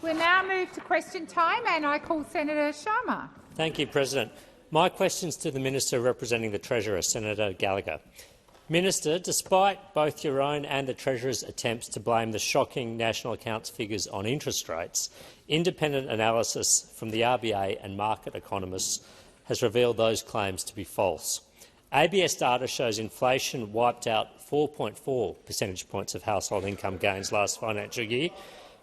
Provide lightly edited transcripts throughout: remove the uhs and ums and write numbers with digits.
We'll now move to question time, and I call Senator Sharma. Thank you, President. My question is to the Minister representing the Treasurer, Senator Gallagher. Minister, despite both your own and the Treasurer's attempts to blame the shocking national accounts figures on interest rates, independent analysis from the RBA and market economists has revealed those claims to be false. ABS data shows inflation wiped out 4.4 percentage points of household income gains last financial year,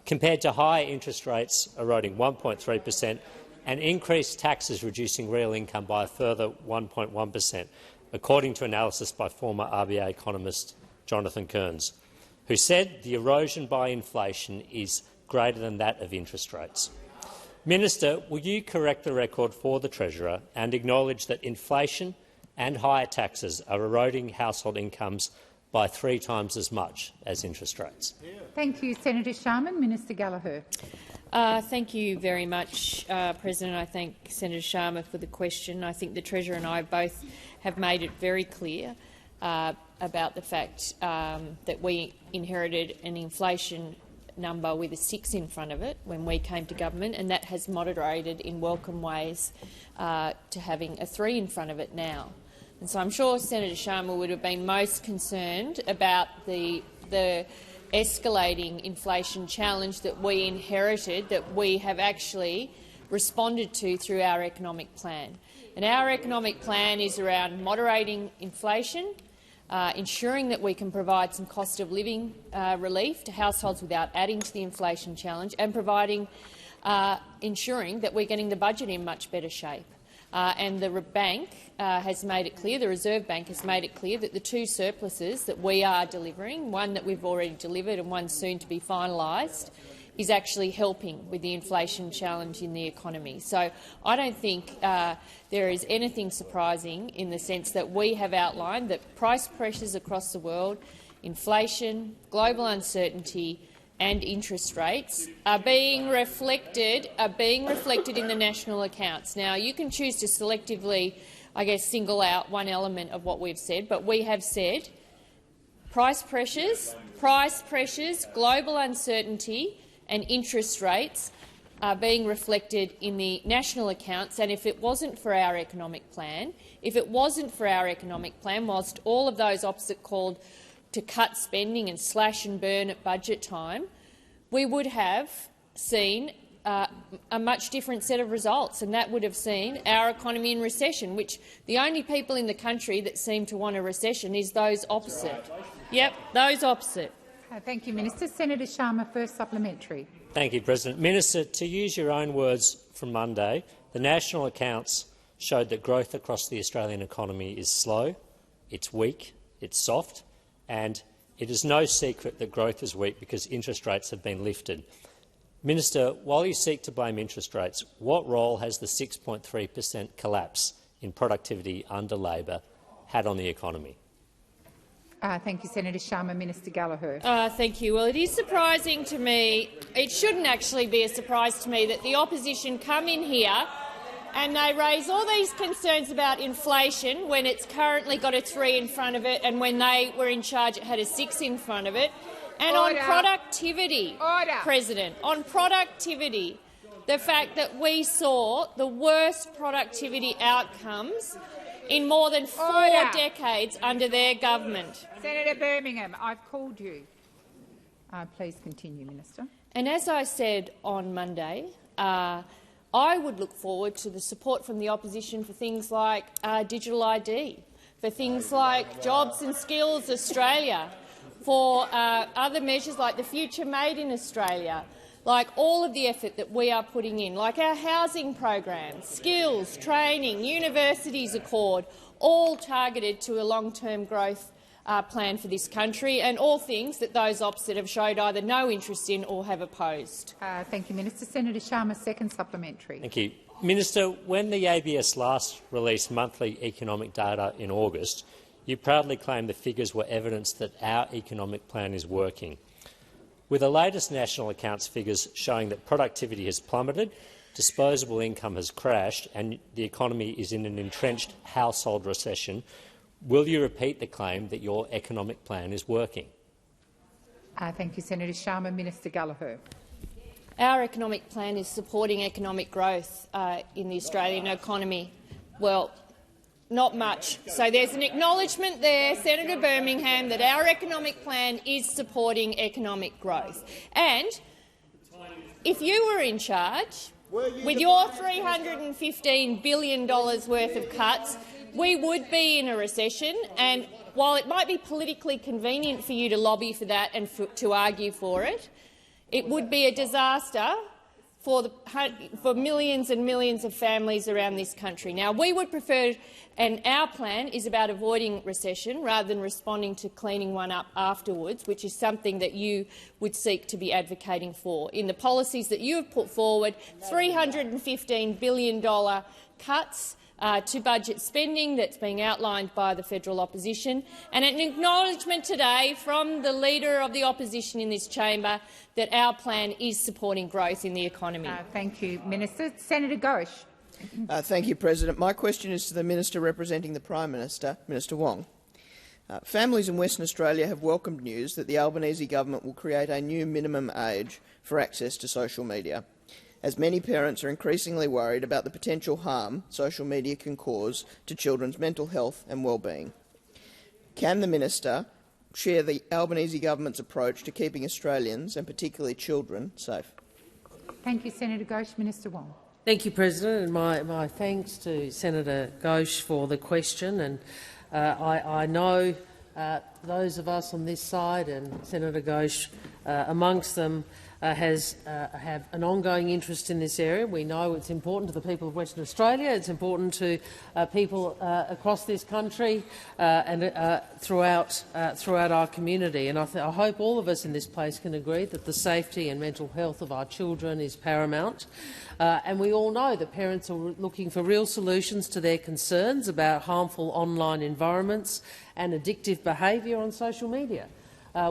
compared to higher interest rates eroding 1.3% and increased taxes reducing real income by a further 1.1%, according to analysis by former RBA economist Jonathan Kearns, who said the erosion by inflation is greater than that of interest rates. Minister, will you correct the record for the Treasurer and acknowledge that inflation and higher taxes are eroding household incomes by 3 times as much as interest rates? Thank you, Senator Sharma. Minister Gallagher. Thank you very much, President. I thank Senator Sharma for the question. I think the Treasurer and I both have made it very clear about the fact that we inherited an inflation number with a 6 in front of it when we came to government, and that has moderated in welcome ways to having a 3 in front of it now. And so I'm sure Senator Sharma would have been most concerned about the escalating inflation challenge that we inherited, that we have actually responded to through our economic plan. And our economic plan is around moderating inflation, ensuring that we can provide some cost of living relief to households without adding to the inflation challenge, and ensuring that we're getting the budget in much better shape. And the bank has made it clear, the Reserve Bank has made it clear that the 2 surpluses that we are delivering, one that we've already delivered and one soon to be finalised, is actually helping with the inflation challenge in the economy. So I don't think there is anything surprising in the sense that we have outlined that price pressures across the world, inflation, global uncertainty and interest rates are being reflected in the national accounts. Now, you can choose to selectively, I guess, single out one element of what we've said, but we have said price pressures, global uncertainty and interest rates are being reflected in the national accounts. And if it wasn't for our economic plan, whilst all of those opposite called to cut spending and slash and burn at budget time, we would have seen a much different set of results, and that would have seen our economy in recession, which the only people in the country that seem to want a recession is those opposite. Yep, those opposite. Thank you, Minister. Senator Sharma, first supplementary. Thank you, President. Minister, to use your own words from Monday, the national accounts showed that growth across the Australian economy is slow, it's weak, it's soft, and it is no secret that growth is weak because interest rates have been lifted. Minister, while you seek to blame interest rates, what role has the 6.3% collapse in productivity under Labor had on the economy? Thank you, Senator Sharma. Minister Gallagher. Thank you. Well, it is surprising to me. It shouldn't actually be a surprise to me that the opposition come in here and they raise all these concerns about inflation when it's currently got a 3 in front of it, and when they were in charge it had a 6 in front of it. And on productivity, President, on productivity, the fact that we saw the worst productivity outcomes in more than 4 decades under their government. Senator Birmingham, I've called you. Please continue, Minister. And as I said on Monday, I would look forward to the support from the opposition for things like digital ID, for things like Jobs and Skills Australia, for other measures like the Future Made in Australia, like all of the effort that we are putting in, like our housing programs, skills, training, universities accord, all targeted to a long-term growth plan for this country, and all things that those opposite have showed either no interest in or have opposed. Thank you, Minister. Senator Sharma, second supplementary. Thank you. Minister, when the ABS last released monthly economic data in August, you proudly claimed the figures were evidence that our economic plan is working. With the latest national accounts figures showing that productivity has plummeted, disposable income has crashed and the economy is in an entrenched household recession, will you repeat the claim that your economic plan is working? Thank you, Senator Sharma. Minister Gallagher. our economic plan is supporting economic growth in the Australian economy. Well, not much. So there's an acknowledgement there, Senator Birmingham, that our economic plan is supporting economic growth. And if you were in charge, with your $315 billion worth of cuts, we would be in a recession, and while it might be politically convenient for you to lobby for that and to argue for it, it would be a disaster for millions and millions of families around this country. Now, we would prefer, and our plan is about avoiding recession rather than responding to cleaning one up afterwards, which is something that you would seek to be advocating for. In the policies that you have put forward, $315 billion cuts to budget spending that's being outlined by the federal opposition, and an acknowledgement today from the Leader of the Opposition in this chamber that our plan is supporting growth in the economy. Thank you, Minister. Senator Ghosh. Thank you, President. My question is to the Minister representing the Prime Minister, Minister Wong. Families in Western Australia have welcomed news that the Albanese government will create a new minimum age for access to social media, as many parents are increasingly worried about the potential harm social media can cause to children's mental health and well-being. Can the Minister share the Albanese government's approach to keeping Australians, and particularly children, safe? Thank you, Senator Ghosh. Minister Wong. Thank you, President, and my thanks to Senator Ghosh for the question. And I know those of us on this side, and Senator Ghosh amongst them, have an ongoing interest in this area. We know it's important to the people of Western Australia. It's important to people across this country and throughout our community. And I hope all of us in this place can agree that the safety and mental health of our children is paramount. And we all know that parents are looking for real solutions to their concerns about harmful online environments and addictive behaviour on social media.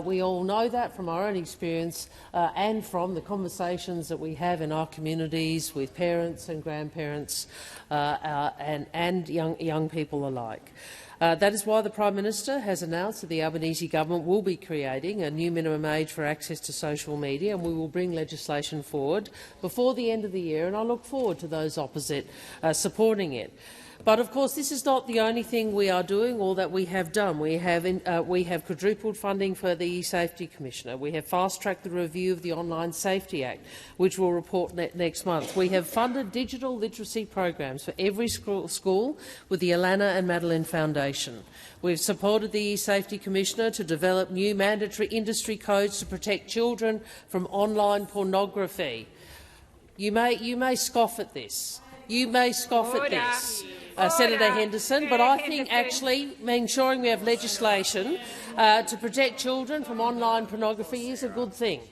We all know that from our own experience and from the conversations that we have in our communities with parents and grandparents and young people alike. That is why the Prime Minister has announced that the Albanese government will be creating a new minimum age for access to social media, and we will bring legislation forward before the end of the year, and I look forward to those opposite supporting it. But of course, this is not the only thing we are doing or that we have done. We have quadrupled funding for the E-Safety Commissioner. We have fast-tracked the review of the Online Safety Act, which will report next month. We have funded digital literacy programs for every school with the Alana and Madeline Foundation. We have supported the E-Safety Commissioner to develop new mandatory industry codes to protect children from online pornography. You may scoff at this. You may scoff at this, Senator Henderson, but I think actually ensuring we have legislation to protect children from online pornography is a good thing.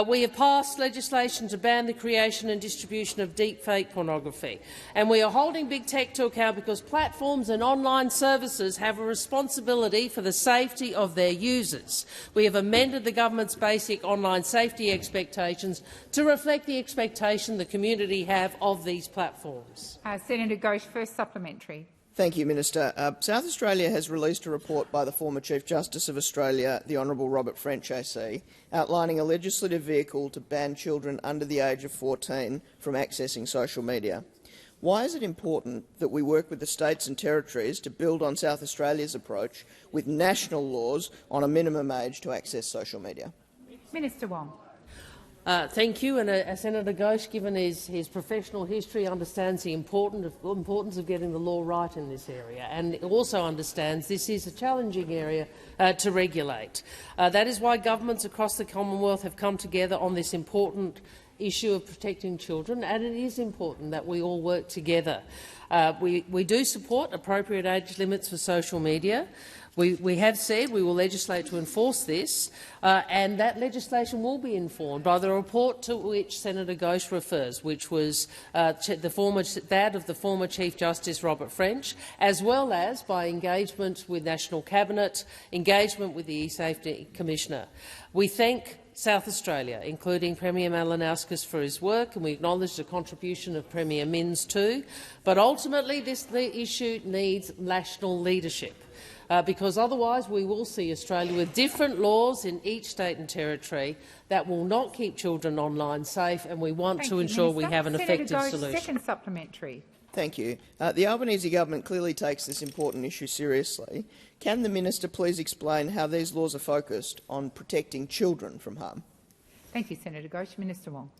We have passed legislation to ban the creation and distribution of deepfake pornography, and we are holding big tech to account because platforms and online services have a responsibility for the safety of their users. We have amended the government's basic online safety expectations to reflect the expectation the community have of these platforms. Senator Ghosh, first supplementary. Thank you, Minister. South Australia has released a report by the former Chief Justice of Australia, the Honourable Robert French AC, outlining a legislative vehicle to ban children under the age of 14 from accessing social media. Why is it important that we work with the states and territories to build on South Australia's approach with national laws on a minimum age to access social media? Minister Wong. Thank you. And Senator Ghosh, given his professional history, understands the importance of getting the law right in this area, and also understands this is a challenging area to regulate. That is why governments across the Commonwealth have come together on this important issue of protecting children, and it is important that we all work together. We do support appropriate age limits for social media. We have said we will legislate to enforce this, and that legislation will be informed by the report to which Senator Ghosh refers, which was that of the former Chief Justice Robert French, as well as by engagement with National Cabinet, engagement with the E-Safety Commissioner. We thank South Australia, including Premier Malinowskis, for his work, and we acknowledge the contribution of Premier Minns too. But ultimately, the issue needs national leadership. because otherwise we will see Australia with different laws in each state and territory that will not keep children online safe, and we want to ensure we have an effective solution. Second supplementary. Thank you. The Albanese government clearly takes this important issue seriously. Can the minister please explain how these laws are focused on protecting children from harm? Thank you, Senator Ghosh. Minister Wong.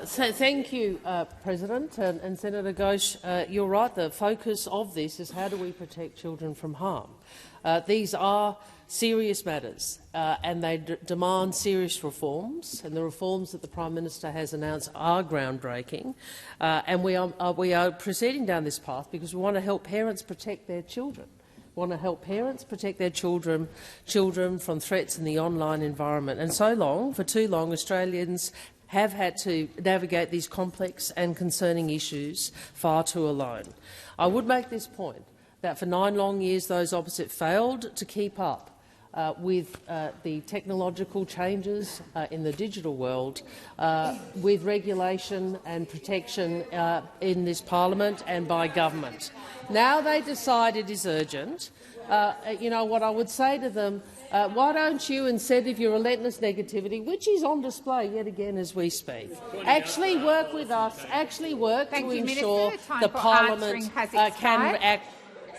Thank you, President. And Senator Ghosh, you're right. The focus of this is how do we protect children from harm. These are serious matters and they demand serious reforms, and the reforms that the Prime Minister has announced are groundbreaking. And we are proceeding down this path because we want to help parents protect their children. We want to help parents protect their children from threats in the online environment. And for too long, Australians have had to navigate these complex and concerning issues far too alone. I would make this point that for 9 long years those opposite failed to keep up with the technological changes in the digital world, with regulation and protection in this parliament and by government. Now they decide it is urgent. You know what I would say to them, why don't you, instead of your relentless negativity, which is on display yet again as we speak, actually work with us, actually work to ensure the parliament can act.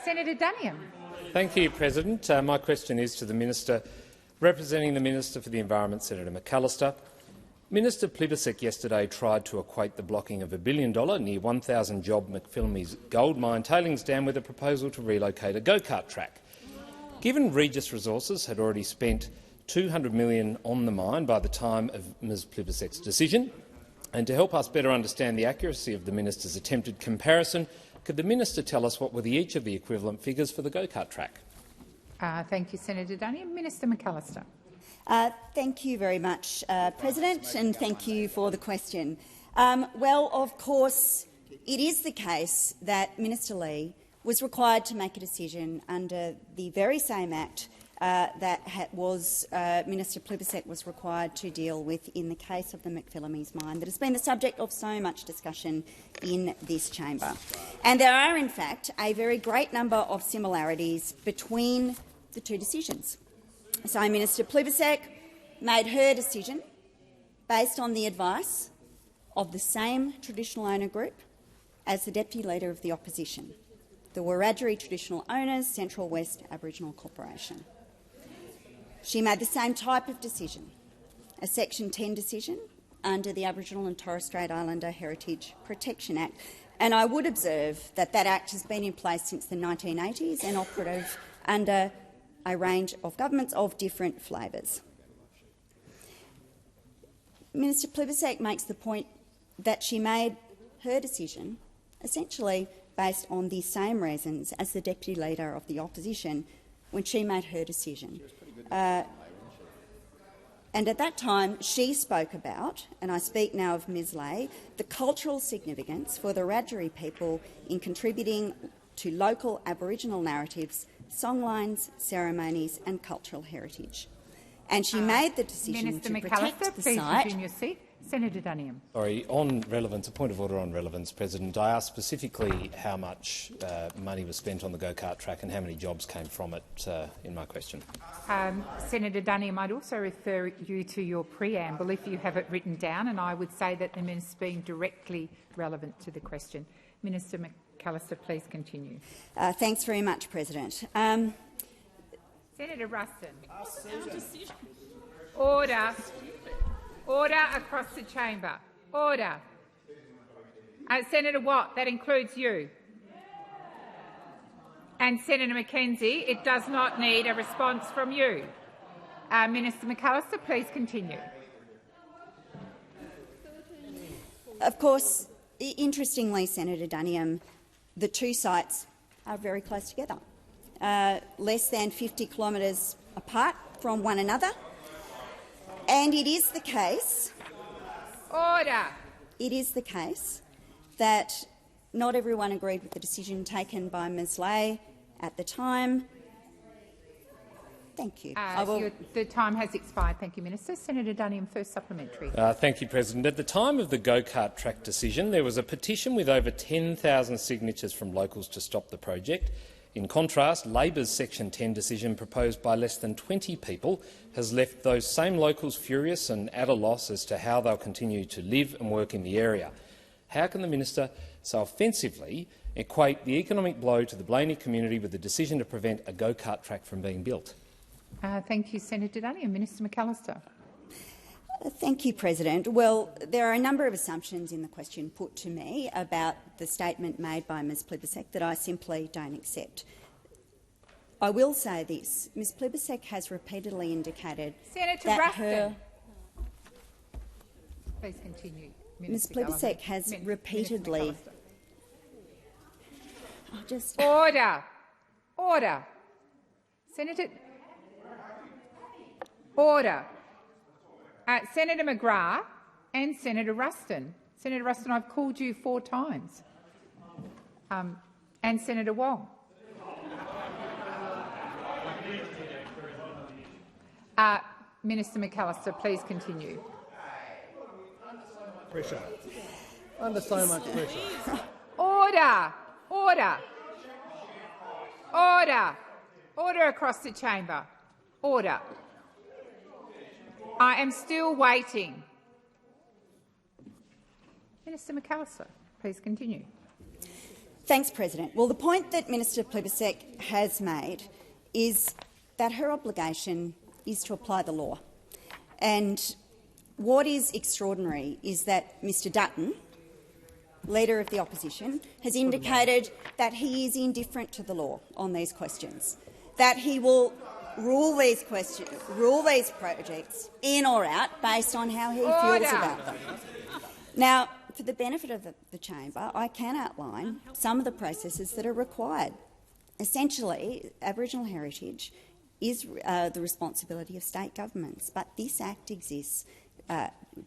Senator Duniam. Thank you, President. My question is to the Minister representing the Minister for the Environment, Senator McAllister. Minister Plibersek yesterday tried to equate the blocking of a $1 billion, near 1,000-job McPhillamys gold mine tailings dam with a proposal to relocate a go-kart track. Given Regis Resources had already spent $200 million on the mine by the time of Ms Plibersek's decision, and to help us better understand the accuracy of the Minister's attempted comparison, could the Minister tell us what were each of the equivalent figures for the go-kart track? Thank you, Senator Duniam. Minister McAllister. Thank you very much, President, and thank you for the question. Well, of course, it is the case that Minister Lee was required to make a decision under the very same Act that Minister Plibersek was required to deal with in the case of the McPhillamys mine that has been the subject of so much discussion in this chamber. And there are, in fact, a very great number of similarities between the two decisions. So Minister Plibersek made her decision based on the advice of the same traditional owner group as the Deputy Leader of the Opposition, the Wiradjuri Traditional Owners Central West Aboriginal Corporation. She made the same type of decision, a Section 10 decision under the Aboriginal and Torres Strait Islander Heritage Protection Act. And I would observe that that Act has been in place since the 1980s and operative under a range of governments of different flavours. Minister Plibersek makes the point that she made her decision essentially based on the same reasons as the Deputy Leader of the Opposition when she made her decision. And at that time she spoke about, and I speak now of Ms Ley, the cultural significance for the Wiradjuri people in contributing to local Aboriginal narratives, songlines, ceremonies and cultural heritage. And she made the decision Minister to protect the please site. resume your seat. Senator Duniam. Sorry, on relevance, a point of order on relevance, President. I asked specifically how much money was spent on the go-kart track and how many jobs came from it in my question. Senator Duniam, I'd also refer you to your preamble if you have it written down, and I would say that the Minister's being directly relevant to the question. Minister McAllister, please continue. Thanks very much, President. Senator Ruston. Order. Order across the chamber. Order. Senator Watt, that includes you. And Senator McKenzie, it does not need a response from you. Minister McAllister, please continue. Of course, interestingly, Senator Duniam, the two sites are very close together, less than 50 kilometres apart from one another. And it is the case. Order. It is the case that not everyone agreed with the decision taken by Ms Ley at the time. Thank you. The time has expired. Thank you, Minister. Senator Duniam, first supplementary. Thank you, President. At the time of the go-kart track decision, there was a petition with over 10,000 signatures from locals to stop the project, In contrast, Labor's Section 10 decision, proposed by less than 20 people, has left those same locals furious and at a loss as to how they'll continue to live and work in the area. How can the minister so offensively equate the economic blow to the Blaney community with the decision to prevent a go-kart track from being built? Thank you, Senator Dunning. And Minister McAllister. Thank you, President. Well, there are a number of assumptions in the question put to me about the statement made by Ms Plibersek that I simply don't accept. I will say this. Ms Plibersek has repeatedly indicated Senator that Ruston. Please continue. Ms Plibersek has repeatedly... Order. Order. Senator... Order. Senator McGrath and Senator Ruston. Senator Ruston, I've called you 4 times. And Senator Wong. Minister McAllister, please continue. Pressure. Under so much pressure. Order. Order. Order. Order across the chamber. Order. I am still waiting. Minister McAllister, please continue. Thanks, President. Well, the point that Minister Plibersek has made is that her obligation is to apply the law. And what is extraordinary is that Mr Dutton, Leader of the Opposition, has indicated that he is indifferent to the law on these questions, that he will rule these projects in or out based on how he feels about them. Now, for the benefit of the chamber, I can outline some of the processes that are required. Essentially, Aboriginal heritage is the responsibility of state governments, but this Act exists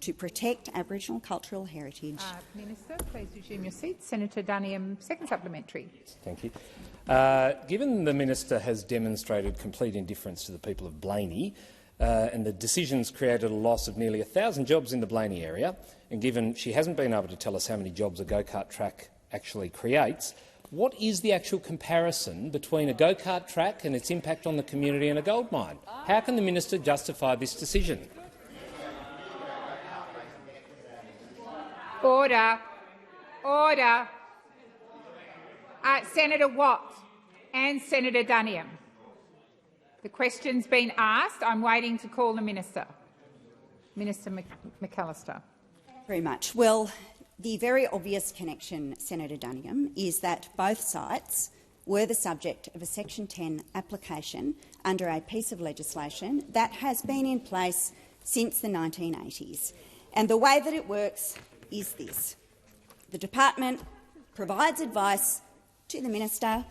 to protect Aboriginal cultural heritage. Minister, please resume your seat. Senator Duniam, second supplementary. Thank you. Given the minister has demonstrated complete indifference to the people of Blaney and the decisions created a loss of nearly 1,000 jobs in the Blaney area, and given she hasn't been able to tell us how many jobs a go-kart track actually creates, what is the actual comparison between a go-kart track and its impact on the community and a gold mine? How can the minister justify this decision? Order. Order. Senator Watt and Senator Duniam. The question's been asked. I'm waiting to call the minister. Minister McAllister. Very much. Well, the very obvious connection, Senator Duniam, is that both sites were the subject of a Section 10 application under a piece of legislation that has been in place since the 1980s. And the way that it works is this. The department provides advice to the minister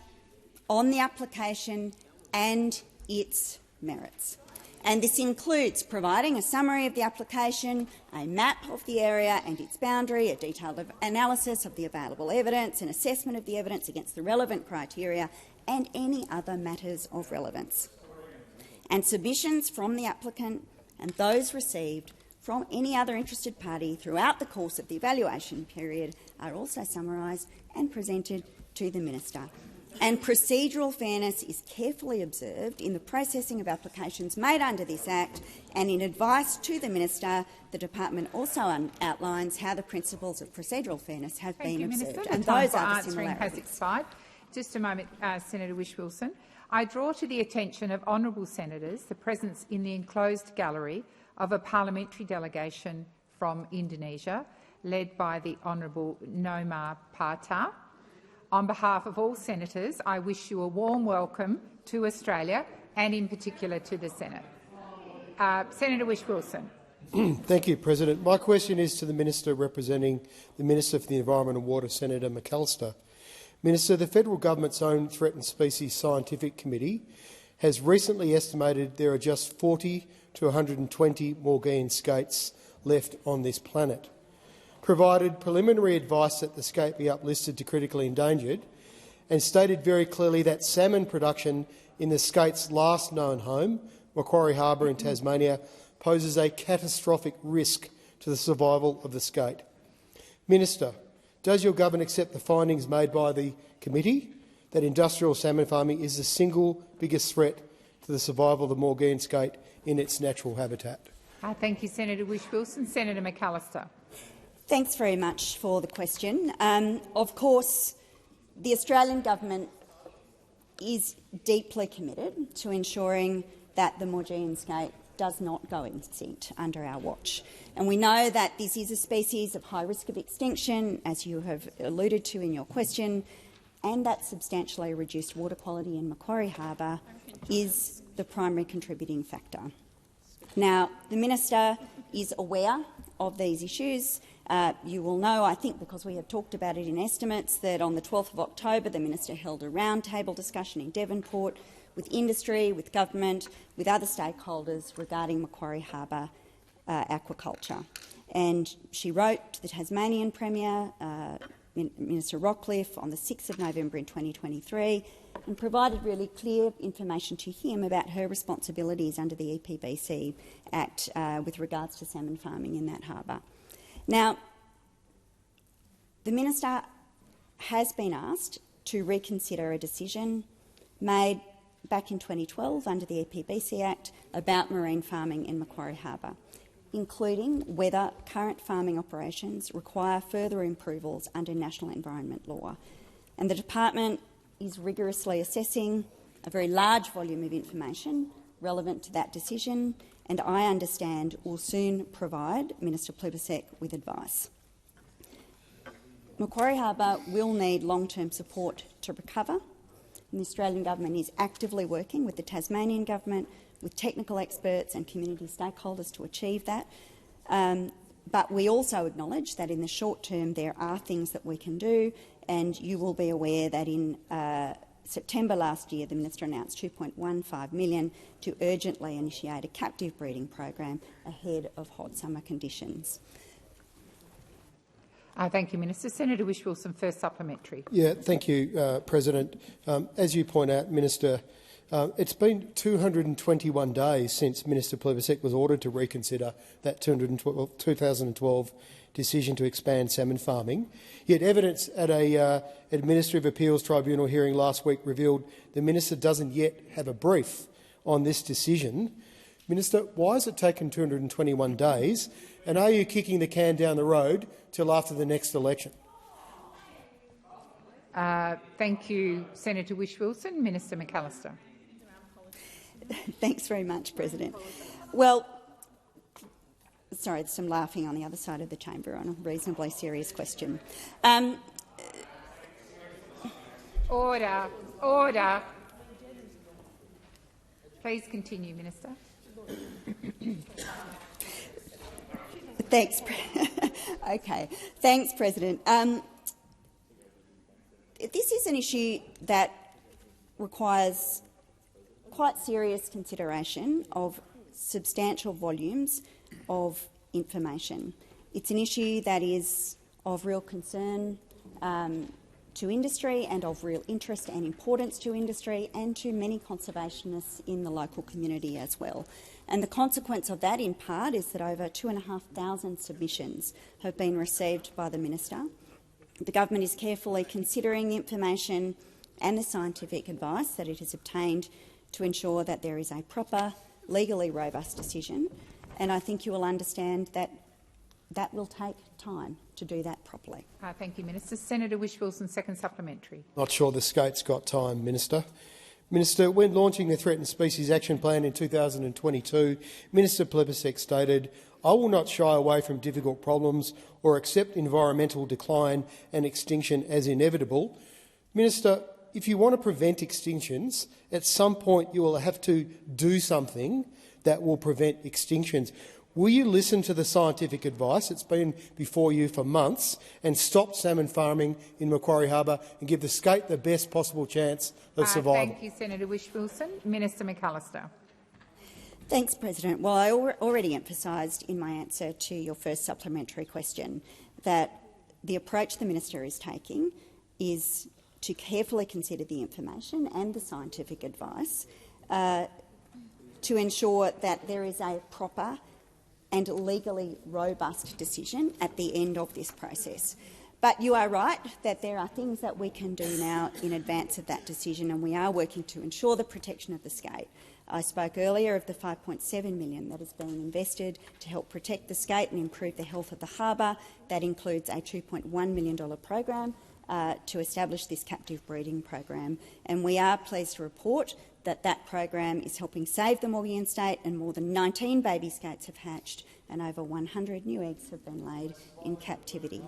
on the application and its merits. And this includes providing a summary of the application, a map of the area and its boundary, a detailed analysis of the available evidence, an assessment of the evidence against the relevant criteria and any other matters of relevance. And submissions from the applicant and those received from any other interested party throughout the course of the evaluation period are also summarised and presented to the minister. And procedural fairness is carefully observed in the processing of applications made under this Act, and in advice to the minister, the department also outlines how the principles of procedural fairness have been observed. Minister. And the time those for are the answering has similarities. expired. Just a moment, Senator Whish-Wilson. I draw to the attention of honourable senators the presence in the enclosed gallery of a parliamentary delegation from Indonesia, led by the Honourable Nomar Parta. On behalf of all senators, I wish you a warm welcome to Australia and in particular to the Senate. Senator Whish-Wilson. Thank you, President. My question is to the Minister representing the Minister for the Environment and Water, Senator McAllister. Minister, the federal government's own Threatened Species Scientific Committee has recently estimated there are just 40 to 120 Maugean skates left on this planet, provided preliminary advice that the skate be uplisted to critically endangered, and stated very clearly that salmon production in the skate's last known home, Macquarie Harbour in Tasmania, poses a catastrophic risk to the survival of the skate. Minister, does your government accept the findings made by the committee, that industrial salmon farming is the single biggest threat to the survival of the Maugean skate in its natural habitat? Thank you, Senator Whish-Wilson. Senator McAllister. Thanks very much for the question. Of course, the Australian government is deeply committed to ensuring that the Maugean skate does not go extinct under our watch. And we know that this is a species of high risk of extinction, as you have alluded to in your question, and that substantially reduced water quality in Macquarie Harbour is the primary contributing factor. Now, the Minister is aware of these issues. You will know, I think, because we have talked about it in estimates, that on the 12th of October the Minister held a roundtable discussion in Devonport with industry, with government, with other stakeholders regarding Macquarie Harbour aquaculture. And she wrote to the Tasmanian Premier, Minister Rockcliffe, on the 6th of November in 2023 and provided really clear information to him about her responsibilities under the EPBC Act with regards to salmon farming in that harbour. Now, the Minister has been asked to reconsider a decision made back in 2012 under the EPBC Act about marine farming in Macquarie Harbour, including whether current farming operations require further approvals under national environment law. And the department is rigorously assessing a very large volume of information relevant to that decision, and I understand will soon provide Minister Plibersek with advice. Macquarie Harbour will need long-term support to recover, and the Australian Government is actively working with the Tasmanian Government, with technical experts and community stakeholders to achieve that. But we also acknowledge that in the short term there are things that we can do, and you will be aware that in September last year the Minister announced $2.15 million to urgently initiate a captive breeding program ahead of hot summer conditions. Thank you, Minister. Senator Whish-Wilson, first supplementary. Yeah, thank you, President. As you point out, Minister, it's been 221 days since Minister Plibersek was ordered to reconsider that 2012 decision to expand salmon farming. Yet evidence at a Administrative Appeals Tribunal hearing last week revealed the Minister doesn't yet have a brief on this decision. Minister, why has it taken 221 days, and are you kicking the can down the road till after the next election? Thank you, Senator Whish-Wilson. Minister McAllister. Thanks very much, President. Well, sorry, there's some laughing on the other side of the chamber on a reasonably serious question. Order. Order. Please continue, Minister. Thanks. Okay. Thanks, President. This is an issue that requires quite serious consideration of substantial volumes of information. It's an issue that is of real concern to industry and of real interest and importance to industry and to many conservationists in the local community as well. And the consequence of that, in part, is that over 2,500 submissions have been received by the Minister. The government is carefully considering the information and the scientific advice that it has obtained to ensure that there is a proper, legally robust decision, and I think you will understand that that will take time to do that properly. Thank you, Minister. Senator Whish-Wilson, second supplementary. Not sure the skate's got time, Minister. Minister, when launching the Threatened Species Action Plan in 2022, Minister Plibersek stated, "I will not shy away from difficult problems or accept environmental decline and extinction as inevitable." Minister, if you want to prevent extinctions, at some point you will have to do something that will prevent extinctions. Will you listen to the scientific advice that's been before you for months and stop salmon farming in Macquarie Harbour and give the skate the best possible chance of survival? Thank you, Senator Whish-Wilson. Minister McAllister. Thanks, President. Well, I already emphasised in my answer to your first supplementary question that the approach the Minister is taking is to carefully consider the information and the scientific advice to ensure that there is a proper and legally robust decision at the end of this process. But you are right that there are things that we can do now in advance of that decision, and we are working to ensure the protection of the skate. I spoke earlier of the $5.7 million that is being invested to help protect the skate and improve the health of the harbour. That includes a $2.1 million program to establish this captive breeding program. And we are pleased to report that that program is helping save the Maugean State, and more than 19 baby skates have hatched and over 100 new eggs have been laid in captivity.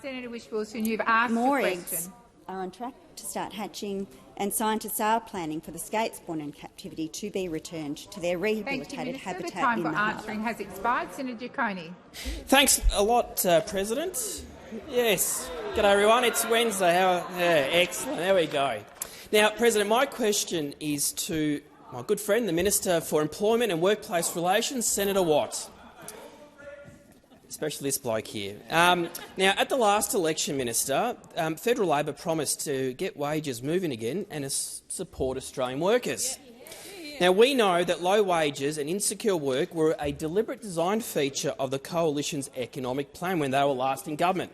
Senator Whish-Wilson, you've asked More the eggs question. are on track to start hatching, and scientists are planning for the skates born in captivity to be returned to their rehabilitated habitat The time in for the harbour. answering has expired. Senator Giacone. Thanks a lot, President. Yes. G'day, everyone. It's Wednesday. Excellent. There we go. Now, President, my question is to my good friend, the Minister for Employment and Workplace Relations, Senator Watt. Especially this bloke here. Now, at the last election, Minister, Federal Labor promised to get wages moving again and support Australian workers. Now, we know that low wages and insecure work were a deliberate design feature of the Coalition's economic plan when they were last in government.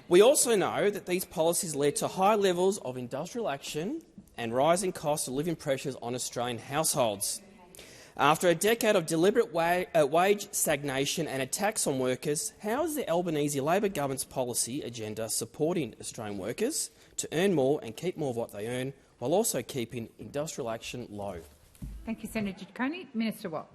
We also know that these policies led to high levels of industrial action and rising cost of living pressures on Australian households. After a decade of deliberate wage stagnation and attacks on workers, how is the Albanese Labor government's policy agenda supporting Australian workers to earn more and keep more of what they earn, while also keeping industrial action low? Thank you, Senator Giacone. Minister Watt.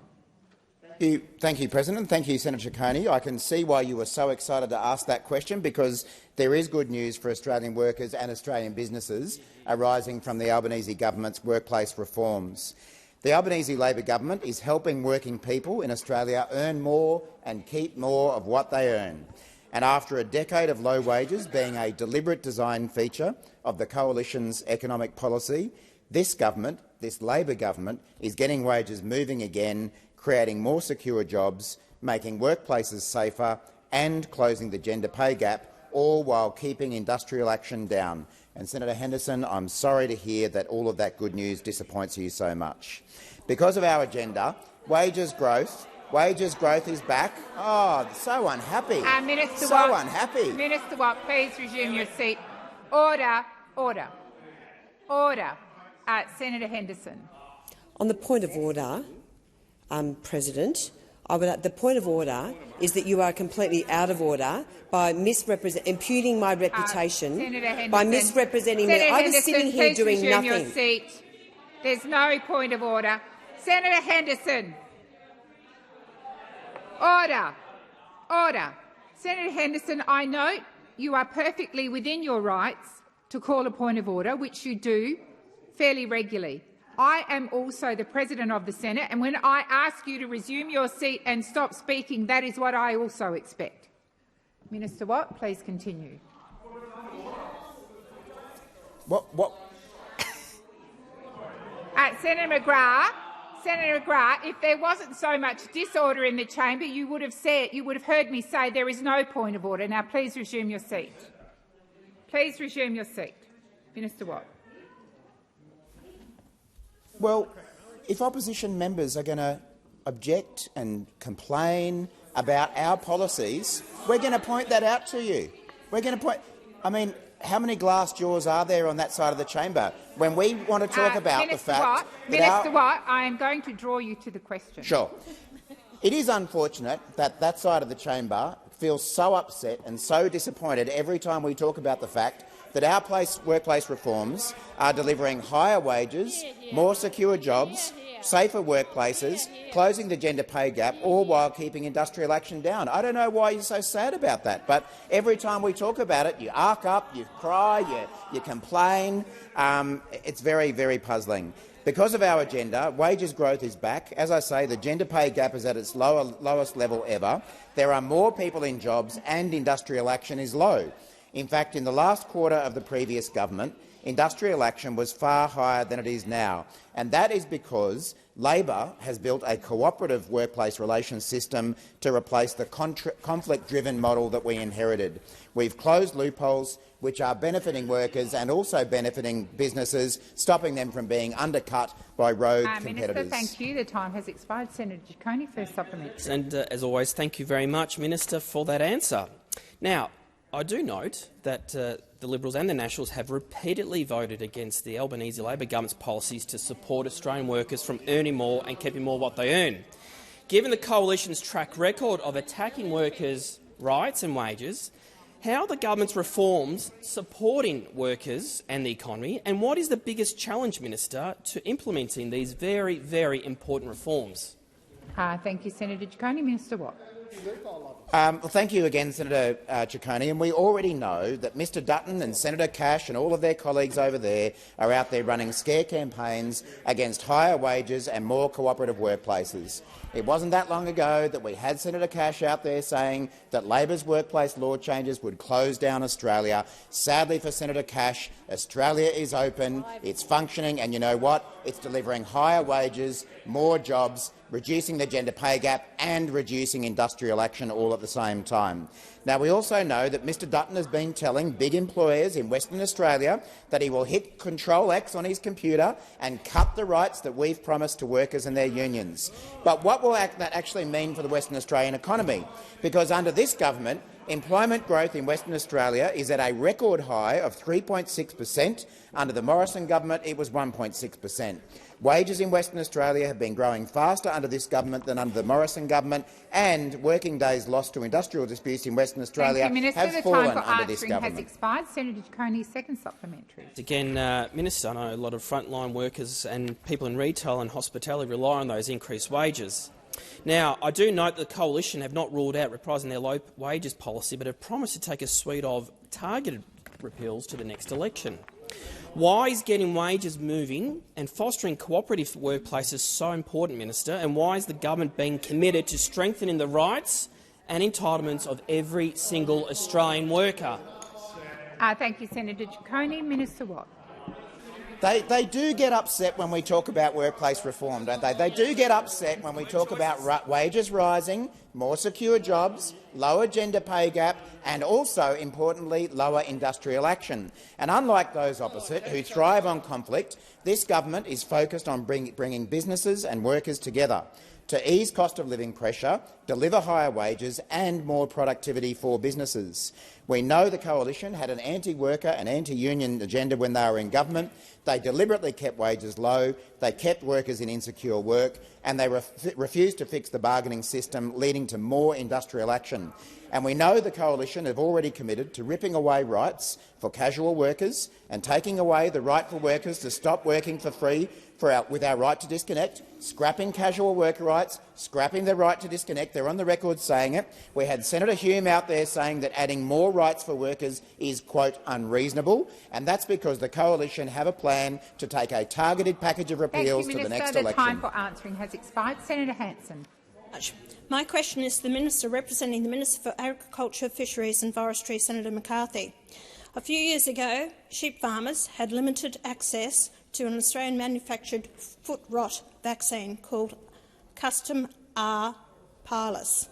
Thank you, President. Thank you, Senator Giacone. I can see why you were so excited to ask that question, because there is good news for Australian workers and Australian businesses arising from the Albanese government's workplace reforms. The Albanese Labor government is helping working people in Australia earn more and keep more of what they earn. And after a decade of low wages being a deliberate design feature of the Coalition's economic policy, this government, this Labor government, is getting wages moving again, creating more secure jobs, making workplaces safer and closing the gender pay gap, all while keeping industrial action down. And Senator Henderson, I'm sorry to hear that all of that good news disappoints you so much. Because of our agenda, wages growth is back. Oh, so unhappy. Minister so Watt, unhappy. Minister Watt, please resume your seat. Order, order, order. Senator Henderson. On the point of order, President, the point of order is that you are completely out of order by imputing my reputation by misrepresenting me. I was sitting here doing nothing. Your seat. There's no point of order. Senator Henderson. Order. Order. Senator Henderson, I note you are perfectly within your rights to call a point of order, which you do fairly regularly. I am also the President of the Senate, and when I ask you to resume your seat and stop speaking, that is what I also expect. Minister Watt, please continue. What? Senator McGrath, if there wasn't so much disorder in the chamber, you would have heard me say there is no point of order. Now, please resume your seat. Please resume your seat. Minister Watt. Well, if opposition members are going to object and complain about our policies, we're going to point that out to you. We're going to point. I mean, how many glass jaws are there on that side of the chamber when we want to talk about the fact that Minister Watt, I am going to draw you to the question. Sure. It is unfortunate that that side of the chamber feels so upset and so disappointed every time we talk about the fact that our workplace reforms are delivering higher wages, more secure jobs, safer workplaces, closing the gender pay gap, all while keeping industrial action down. I don't know why you're so sad about that, but every time we talk about it, you arc up, you cry, you complain. It's very, very puzzling. Because of our agenda, wages growth is back. As I say, the gender pay gap is at its lowest level ever. There are more people in jobs and industrial action is low. In fact, in the last quarter of the previous government, industrial action was far higher than it is now, and that is because Labor has built a cooperative workplace relations system to replace the conflict-driven model that we inherited. We've closed loopholes which are benefiting workers and also benefiting businesses, stopping them from being undercut by rogue competitors. Minister, thank you. The time has expired. Senator Giacone, first supplementary. And as always, thank you very much, Minister, for that answer. Now, I do note that the Liberals and the Nationals have repeatedly voted against the Albanese Labor government's policies to support Australian workers from earning more and keeping more what they earn. Given the Coalition's track record of attacking workers' rights and wages, how are the government's reforms supporting workers and the economy, and what is the biggest challenge, Minister, to implementing these very, very important reforms? Thank you, Senator Ciccone. Minister Watt. Well, thank you again, Senator Ciccone. And we already know that Mr Dutton and Senator Cash and all of their colleagues over there are out there running scare campaigns against higher wages and more cooperative workplaces. It wasn't that long ago that we had Senator Cash out there saying that Labor's workplace law changes would close down Australia. Sadly for Senator Cash, Australia is open, it's functioning, and you know what? It's delivering higher wages, more jobs, reducing the gender pay gap and reducing industrial action all at the same time. Now, we also know that Mr Dutton has been telling big employers in Western Australia that he will hit Control-X on his computer and cut the rights that we've promised to workers and their unions. But what will that actually mean for the Western Australian economy? Because under this government, employment growth in Western Australia is at a record high of 3.6%. Under the Morrison government, it was 1.6%. Wages in Western Australia have been growing faster under this government than under the Morrison government, and working days lost to industrial disputes in Western Australia have fallen under this government. Has expired. Senator Ciccone, second supplementary. Again, Minister, I know a lot of frontline workers and people in retail and hospitality rely on those increased wages. Now, I do note that the Coalition have not ruled out reprising their low wages policy, but have promised to take a suite of targeted repeals to the next election. Why is getting wages moving and fostering cooperative workplaces so important, Minister, and why is the government being committed to strengthening the rights and entitlements of every single Australian worker? Thank you, Senator Ciccone. Minister Watt. They do get upset when we talk about workplace reform, don't they? They do get upset when we talk about wages rising, more secure jobs, lower gender pay gap and also, importantly, lower industrial action. And unlike those opposite, who thrive on conflict, this government is focused on bringing businesses and workers together to ease cost of living pressure, deliver higher wages and more productivity for businesses. We know the Coalition had an anti-worker and anti-union agenda when they were in government. They deliberately kept wages low, they kept workers in insecure work, and they refused to fix the bargaining system, leading to more industrial action. And we know the Coalition have already committed to ripping away rights for casual workers and taking away the right for workers to stop working for free with our right to disconnect, scrapping casual worker rights, scrapping the right to disconnect. They're on the record saying it. We had Senator Hume out there saying that adding more rights for workers is, quote, unreasonable, and that's because the Coalition have a plan to take a targeted package of repeals to the next election. The time for answering has expired. Senator Hanson. My question is to the Minister representing the Minister for Agriculture, Fisheries and Forestry, Senator McCarthy. A few years ago, sheep farmers had limited access to an Australian-manufactured foot rot vaccine called Custom R Parlous.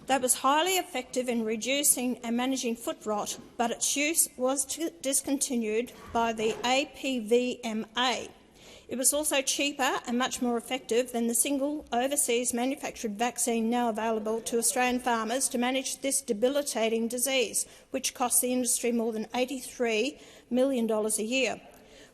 That was highly effective in reducing and managing foot rot, but its use was discontinued by the APVMA. It was also cheaper and much more effective than the single overseas manufactured vaccine now available to Australian farmers to manage this debilitating disease, which costs the industry more than $83 million a year.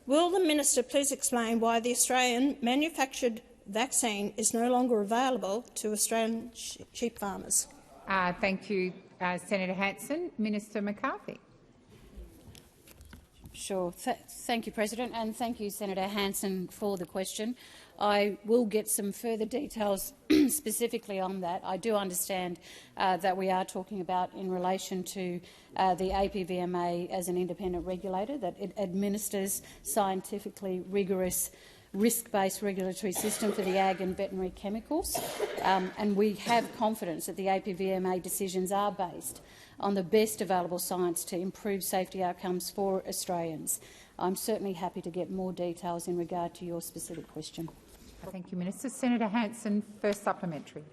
Will the Minister please explain why the Australian manufactured vaccine is no longer available to Australian sheep farmers? Thank you, Senator Hanson. Minister McCarthy. Sure. Thank you, President, and thank you, Senator Hanson, for the question. I will get some further details specifically on that. I do understand that we are talking about in relation to the APVMA as an independent regulator, that it administers scientifically rigorous risk-based regulatory system for the ag and veterinary chemicals, and we have confidence that the APVMA decisions are based on the best available science to improve safety outcomes for Australians. I'm certainly happy to get more details in regard to your specific question. Thank you, Minister. Senator Hanson, first supplementary.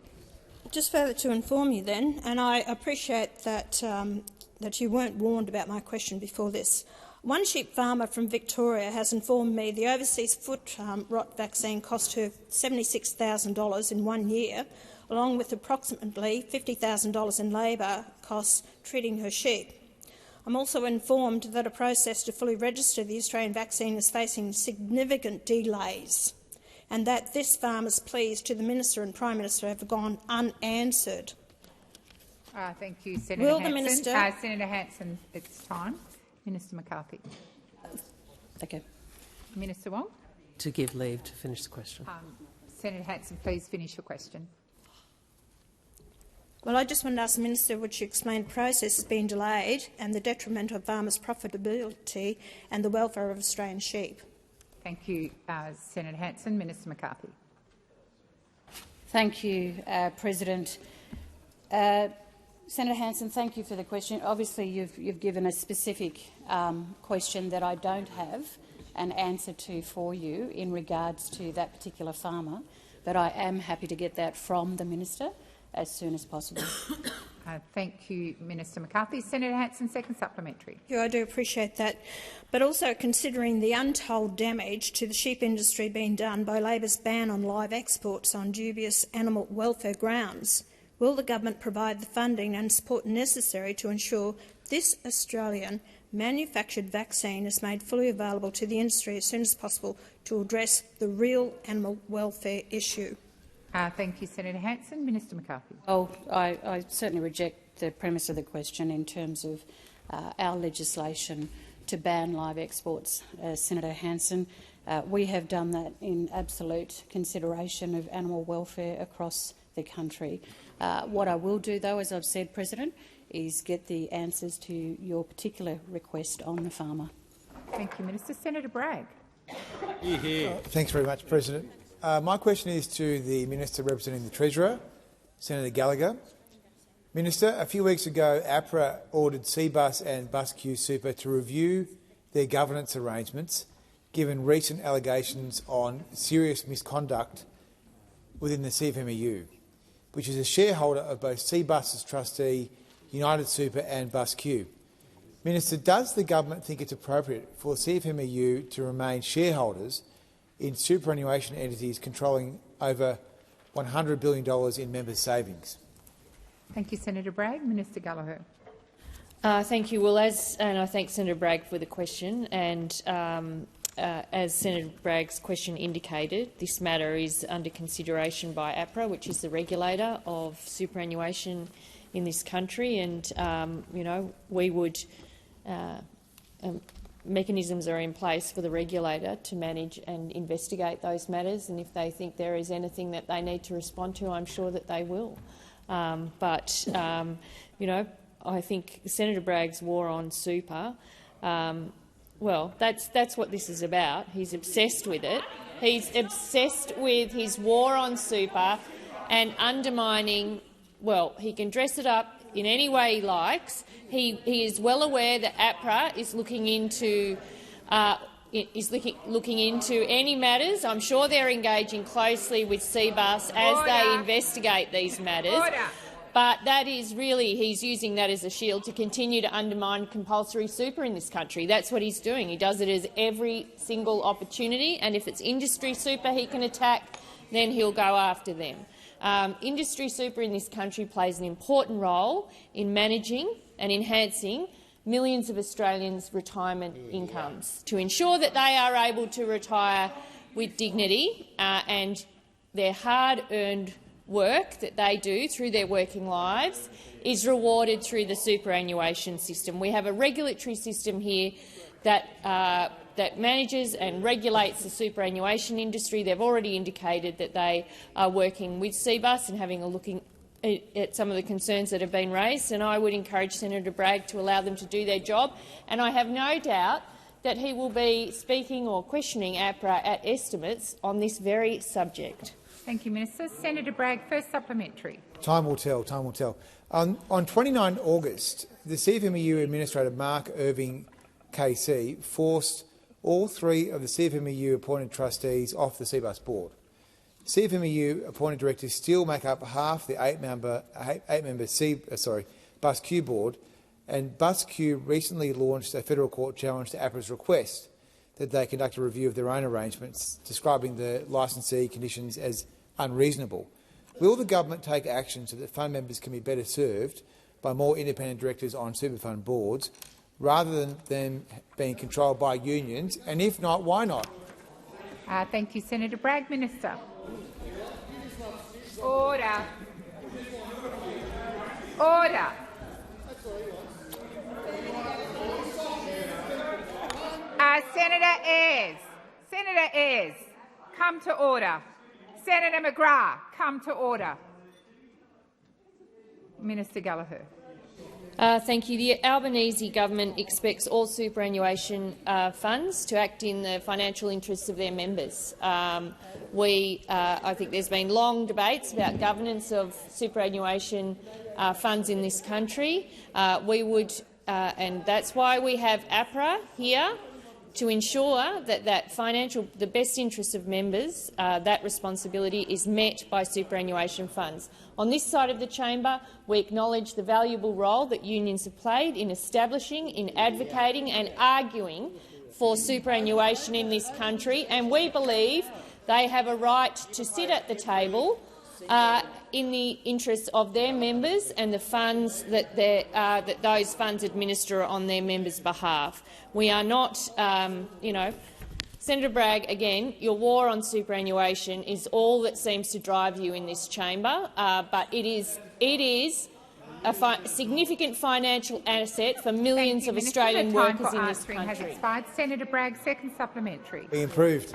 Just further to inform you then, and I appreciate that, that you weren't warned about my question before this. One sheep farmer from Victoria has informed me the overseas foot rot vaccine cost her $76,000 in 1 year, along with approximately $50,000 in labour costs treating her sheep. I'm also informed that a process to fully register the Australian vaccine is facing significant delays and that this farmer's pleas to the Minister and Prime Minister have gone unanswered. Thank you, Senator Will Hanson. the Minister— Senator Hanson, it's time. Minister McCarthy. Thank you. Minister Wong. To give leave to finish the question. Senator Hanson, please finish your question. Well, I just wanted to ask the Minister, would she explain the process has been delayed and the detriment of farmers' profitability and the welfare of Australian sheep? Thank you, Senator Hanson. Minister McCarthy. Thank you, President. Senator Hanson, thank you for the question. Obviously, you've given a specific question that I don't have an answer to for you in regards to that particular farmer, but I am happy to get that from the Minister as soon as possible. Thank you, Minister McCarthy. Senator Hanson, second supplementary. Yeah, I do appreciate that. But also considering the untold damage to the sheep industry being done by Labor's ban on live exports on dubious animal welfare grounds, will the government provide the funding and support necessary to ensure this Australian manufactured vaccine is made fully available to the industry as soon as possible to address the real animal welfare issue? Thank you, Senator Hanson. Minister McCarthy. Oh, I certainly reject the premise of the question in terms of our legislation to ban live exports, Senator Hanson. We have done that in absolute consideration of animal welfare across the country. What I will do, though, as I've said, President, is get the answers to your particular request on the farmer. Thank you, Minister. Senator Bragg. Thanks very much, President. My question is to the Minister representing the Treasurer, Senator Gallagher. Minister, a few weeks ago, APRA ordered Cbus and BusQ Super to review their governance arrangements, given recent allegations on serious misconduct within the CFMEU, which is a shareholder of both Cbus's trustee, United Super and BusQ. Minister, does the government think it's appropriate for CFMEU to remain shareholders in superannuation entities controlling over $100 billion in members' savings? Thank you, Senator Bragg. Minister Gallagher. Thank you. Well, and I thank Senator Bragg for the question. And as Senator Bragg's question indicated, this matter is under consideration by APRA, which is the regulator of superannuation in this country. And you know, we would. Mechanisms are in place for the regulator to manage and investigate those matters, and if they think there is anything that they need to respond to, I'm sure that they will. You know, I think Senator Bragg's war on super, well, that's what this is about. He's obsessed with it. He's obsessed with his war on super and undermining. Well, he can dress it up in any way he likes. He is well aware that APRA is looking into any matters. I'm sure they're engaging closely with Cbus as they investigate these matters. But that is really, he's using that as a shield to continue to undermine compulsory super in this country. That's what he's doing. He does it as every single opportunity, and if it's industry super he can attack, then he'll go after them. Industry super in this country plays an important role in managing and enhancing millions of Australians' retirement incomes to ensure that they are able to retire with dignity and their hard-earned work that they do through their working lives is rewarded through the superannuation system. We have a regulatory system here that manages and regulates the superannuation industry. They've already indicated that they are working with Cbus and having a look at some of the concerns that have been raised, and I would encourage Senator Bragg to allow them to do their job. And I have no doubt that he will be speaking or questioning APRA at estimates on this very subject. Thank you, Minister. Senator Bragg, first supplementary. Time will tell. Time will tell. On 29 August, the CFMEU Administrator Mark Irving KC forced all three of the CFMEU appointed trustees off the Cbus board. CFMEU appointed directors still make up half the eight-member BusQ board, and BusQ recently launched a federal court challenge to APRA's request that they conduct a review of their own arrangements, describing the licensee conditions as unreasonable. Will the government take action so that fund members can be better served by more independent directors on super fund boards, rather than them being controlled by unions? And if not, why not? Thank you, Senator Bragg. Minister. Order. Order. Senator Ayres. Senator Ayres, come to order. Senator McGrath, come to order. Minister Gallagher. Thank you. The Albanese government expects all superannuation funds to act in the financial interests of their members. I think there's been long debates about governance of superannuation funds in this country. And that's why we have APRA here, to ensure that the best interests of members, that responsibility is met by superannuation funds. On this side of the chamber, we acknowledge the valuable role that unions have played in establishing, in advocating and arguing for superannuation in this country, and we believe they have a right to sit at the table in the interests of their members and the funds that those funds administer on their members' behalf. We are not, Senator Bragg, again, your war on superannuation is all that seems to drive you in this chamber, but it is a significant financial asset for millions of Australian workers in this country. Has expired. Senator Bragg, second supplementary. Be improved.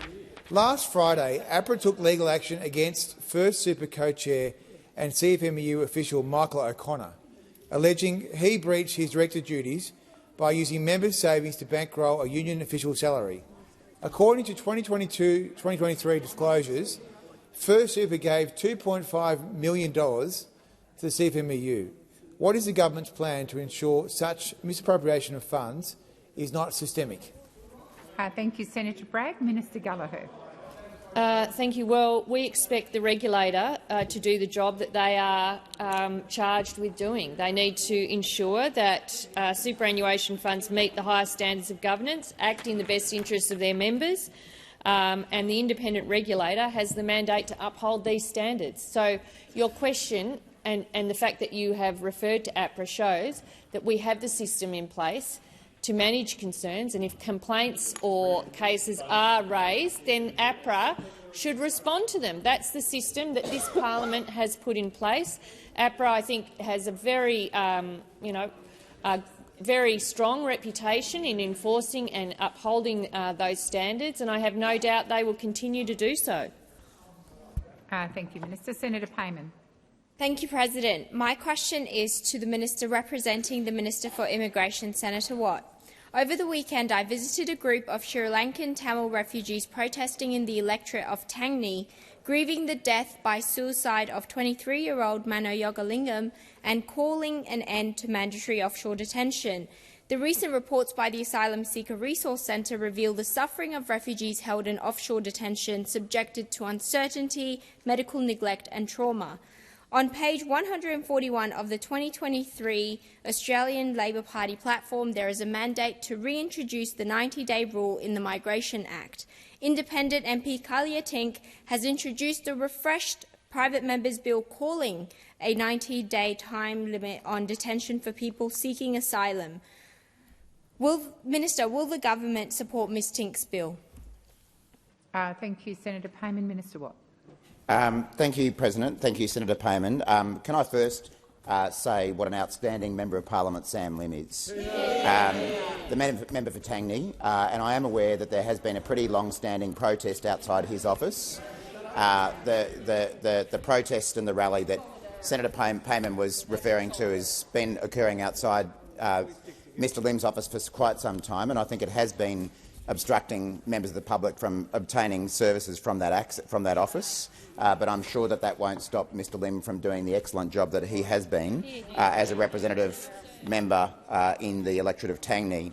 Last Friday, APRA took legal action against First Super co-chair and CFMEU official Michael O'Connor, alleging he breached his director duties by using members' savings to bankroll a union official salary. According to 2022-2023 disclosures, First Super gave $2.5 million to the CFMEU. What is the government's plan to ensure such misappropriation of funds is not systemic? Thank you, Senator Bragg. Minister Gallagher. Thank you. Well, we expect the regulator to do the job that they are charged with doing. They need to ensure that superannuation funds meet the highest standards of governance, act in the best interests of their members, and the independent regulator has the mandate to uphold these standards. So your question and the fact that you have referred to APRA shows that we have the system in place to manage concerns, and if complaints or cases are raised, then APRA should respond to them. That's the system that this parliament has put in place. APRA, I think, has a very, very strong reputation in enforcing and upholding those standards, and I have no doubt they will continue to do so. Thank you, Minister. Senator Payman. Thank you, President. My question is to the Minister representing the Minister for Immigration, Senator Watt. Over the weekend, I visited a group of Sri Lankan Tamil refugees protesting in the electorate of Tangni, grieving the death by suicide of 23-year-old Mano Yogalingam and calling an end to mandatory offshore detention. The recent reports by the Asylum Seeker Resource Centre reveal the suffering of refugees held in offshore detention, subjected to uncertainty, medical neglect and trauma. On page 141 of the 2023 Australian Labor Party platform, there is a mandate to reintroduce the 90-day rule in the Migration Act. Independent MP Kalia Tink has introduced a refreshed private members' bill calling a 90-day time limit on detention for people seeking asylum. Minister, will the government support Ms Tink's bill? Thank you, Senator Payman. Minister Watt. Thank you, President. Thank you, Senator Payman. Can I first say what an outstanding Member of Parliament Sam Lim is? The member for Tangni, and I am aware that there has been a pretty long-standing protest outside his office. The protest and the rally that Senator Payman was referring to has been occurring outside Mr Lim's office for quite some time, and I think it has been obstructing members of the public from obtaining services from that office. But I'm sure that won't stop Mr Lim from doing the excellent job that he has been as a representative member in the electorate of Tangni.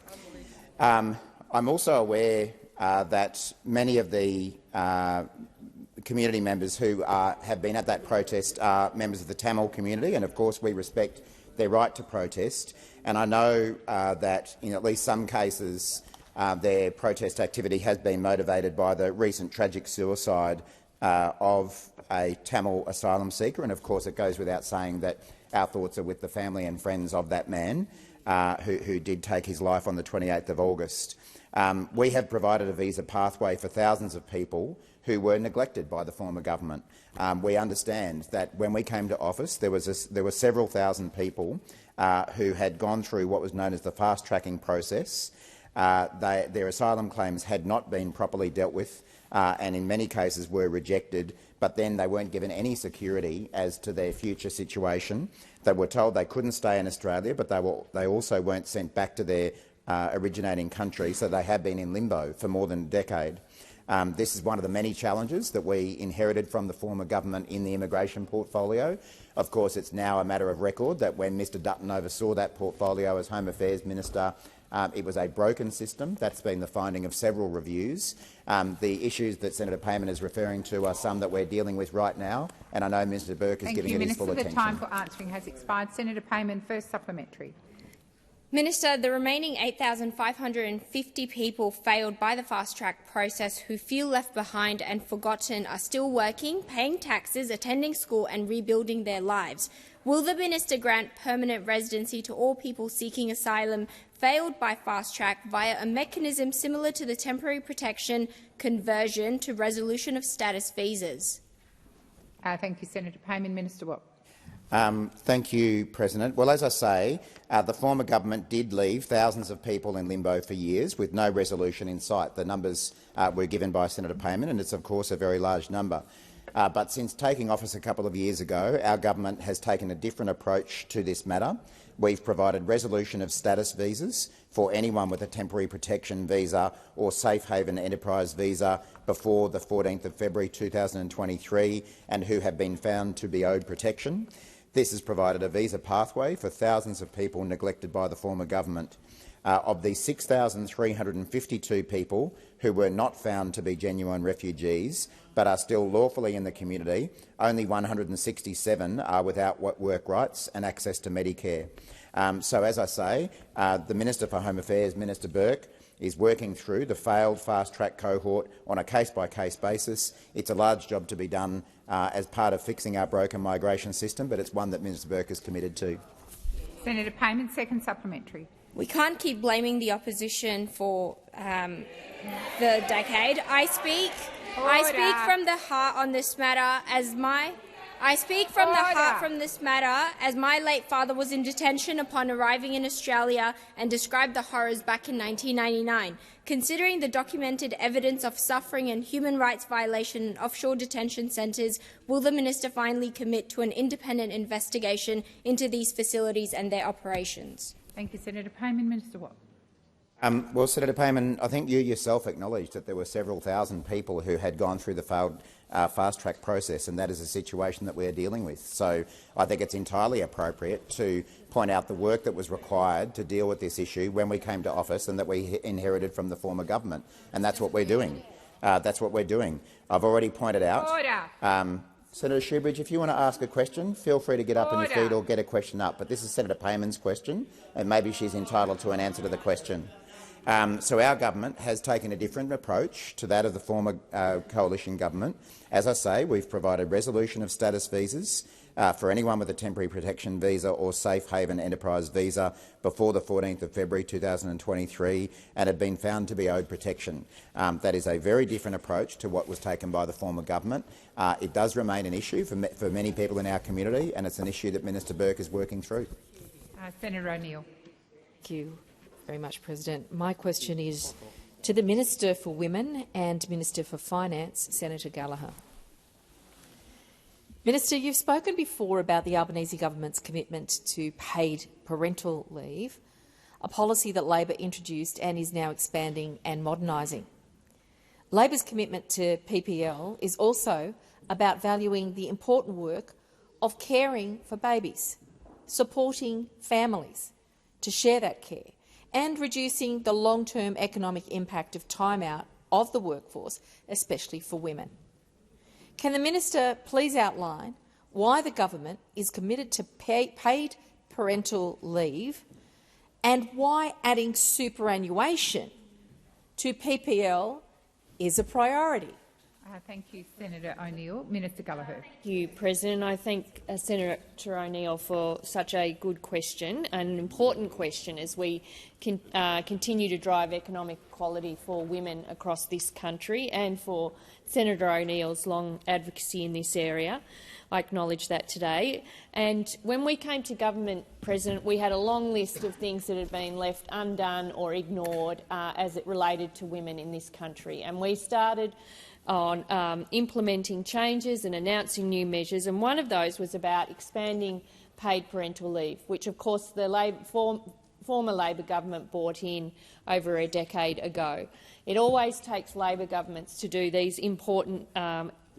I'm also aware that many of the community members who have been at that protest are members of the Tamil community, and of course we respect their right to protest. And I know that in at least some cases their protest activity has been motivated by the recent tragic suicide of a Tamil asylum seeker, and of course it goes without saying that our thoughts are with the family and friends of that man. who did take his life on the 28th of August. We have provided a visa pathway for thousands of people who were neglected by the former government. We understand that when we came to office, there were several thousand people who had gone through what was known as the fast-tracking process. Their asylum claims had not been properly dealt with and in many cases were rejected, but then they weren't given any security as to their future situation. They were told they couldn't stay in Australia, but they also weren't sent back to their originating country, so they have been in limbo for more than a decade. This is one of the many challenges that we inherited from the former government in the immigration portfolio. Of course, it's now a matter of record that when Mr Dutton oversaw that portfolio as Home Affairs Minister, it was a broken system. That's been the finding of several reviews. The issues that Senator Payman is referring to are some that we're dealing with right now, and I know Mr Burke is giving it his full attention. The time for answering has expired. Senator Payman, first supplementary. Minister, the remaining 8,550 people failed by the fast-track process who feel left behind and forgotten are still working, paying taxes, attending school and rebuilding their lives. Will the minister grant permanent residency to all people seeking asylum failed by fast-track via a mechanism similar to the temporary protection conversion to resolution of status visas? Thank you, Senator Payman. Minister Watt. Thank you, President. Well, as I say, the former government did leave thousands of people in limbo for years with no resolution in sight. The numbers were given by Senator Payman, and it's of course a very large number. But since taking office a couple of years ago, our government has taken a different approach to this matter. We've provided resolution of status visas for anyone with a temporary protection visa or safe haven enterprise visa before the 14th of February 2023 and who have been found to be owed protection. This has provided a visa pathway for thousands of people neglected by the former government. Of the 6,352 people who were not found to be genuine refugees but are still lawfully in the community, only 167 are without work rights and access to Medicare. So, as I say, the Minister for Home Affairs, Minister Burke, is working through the failed fast-track cohort on a case-by-case basis. It's a large job to be done as part of fixing our broken migration system, but it's one that Minister Burke is committed to. Senator Payman, second supplementary. We can't keep blaming the opposition for the decade. I speak from the heart on this matter as my late father was in detention upon arriving in Australia and described the horrors back in 1999. Considering the documented evidence of suffering and human rights violation in offshore detention centres, will the minister finally commit to an independent investigation into these facilities and their operations? Thank you, Senator Payman. Minister Watt. Well, Senator Payman, I think you yourself acknowledged that there were several thousand people who had gone through the failed fast-track process, and that is a situation that we are dealing with. So I think it's entirely appropriate to point out the work that was required to deal with this issue when we came to office and that we inherited from the former government, and that's what we're doing. That's what we're doing. I've already pointed out. Senator Shoebridge, if you want to ask a question, feel free to get up on your feet or get a question up. But this is Senator Payman's question, and maybe she's entitled to an answer to the question. So our government has taken a different approach to that of the former coalition government. As I say, we've provided resolution of status visas for anyone with a temporary protection visa or safe haven enterprise visa before the 14th of February 2023 and have been found to be owed protection. That is a very different approach to what was taken by the former government. It does remain an issue for many people in our community, and it's an issue that Minister Burke is working through. Senator O'Neill. Thank you very much, President. My question is to the Minister for Women and Minister for Finance, Senator Gallagher. Minister, you've spoken before about the Albanese government's commitment to paid parental leave, a policy that Labor introduced and is now expanding and modernising. Labor's commitment to PPL is also about valuing the important work of caring for babies, supporting families to share that care, and reducing the long-term economic impact of time out of the workforce, especially for women. Can the minister please outline why the government is committed to paid parental leave and why adding superannuation to PPL is a priority? Thank you, Senator O'Neill. Minister Gallagher. Thank you, President. I thank Senator O'Neill for such a good question, an important question as we continue to drive economic equality for women across this country and for Senator O'Neill's long advocacy in this area. I acknowledge that today. And when we came to government, President, we had a long list of things that had been left undone or ignored as it related to women in this country. And we started on implementing changes and announcing new measures, and one of those was about expanding paid parental leave, which of course the former Labor government brought in over a decade ago. It always takes Labor governments to do these important